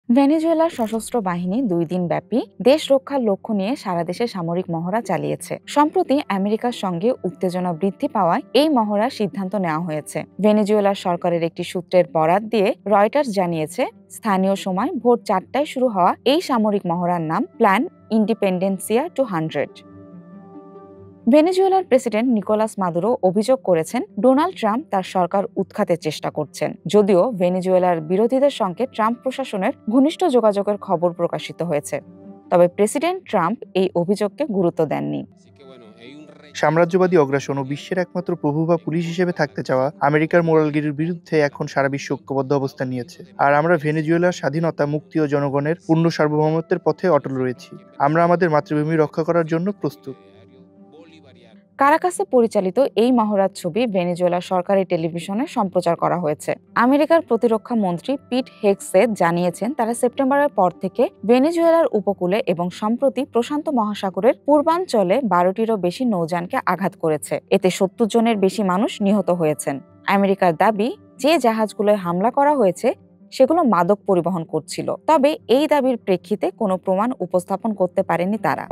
ভেনেজুয়েলার সশস্ত্র বাহিনী ২ দিন ব্যাপী দেশ রক্ষার লক্ষ্য নিয়ে সারা দেশে সামরিক মহড়া চালিয়েছে। সম্প্রতি আমেরিকার সঙ্গে উত্তেজনা বৃদ্ধি পাওয়ায় এই মহড়ার সিদ্ধান্ত নেওয়া হয়েছে। ভেনেজুয়েলার সরকারের একটি সূত্রের বরাত দিয়ে রয়টার্স জানিয়েছে, স্থানীয় সময় ভোর ৪টায় শুরু হওয়া এই সামরিক মহড়ার নাম প্ল্যান ইন্ডিপেন্ডেন্সিয়া 200। ভেনেজুয়েলার প্রেসিডেন্ট নিকোলাস মাদুরো অভিযোগ করেছেন ডোনাল্ড ট্রাম্প তার সরকার উৎখাতের চেষ্টা করছেন। যদিও ভেনেজুয়েলার বিরোধীদের সঙ্গে ট্রাম্প প্রশাসনের ঘনিষ্ঠ যোগাযোগের খবর প্রকাশিত হয়েছে, তবে প্রেসিডেন্ট ট্রাম্প এই অভিযোগকে গুরুত্ব দেননি। সাম্রাজ্যবাদী অগ্রাসন ও বিশ্বের একমাত্র প্রভু বা পুলিশ হিসেবে থাকতে চাওয়া আমেরিকার মোরালগিরির বিরুদ্ধে এখন সারা বিশ্ব ঐক্যবদ্ধ অবস্থান নিয়েছে। আর আমরা ভেনেজুয়েলার স্বাধীনতা, মুক্তি ও জনগণের পূর্ণ সার্বভৌমত্বের পথে অটল রয়েছি। আমরা আমাদের মাতৃভূমি রক্ষা করার জন্য প্রস্তুত। কারাকাসে পরিচালিত এই মহড়ার ছবি ভেনেজুয়েলা সরকারি টেলিভিশনে সম্প্রচার করা হয়েছে। আমেরিকার প্রতিরক্ষা মন্ত্রী পিট হেগসেথ জানিয়েছেন, তারা সেপ্টেম্বরের পর থেকে ভেনেজুয়েলার উপকূলে এবং সম্প্রতি প্রশান্ত মহাসাগরের পূর্বাঞ্চলে ১২টিরও বেশি নৌযানকে আঘাত করেছে। এতে ৭০ জনের বেশি মানুষ নিহত হয়েছেন। আমেরিকার দাবি, যে জাহাজগুলোয় হামলা করা হয়েছে সেগুলো মাদক পরিবহন করছিল, তবে এই দাবির প্রেক্ষিতে কোনো প্রমাণ উপস্থাপন করতে পারেনি তারা।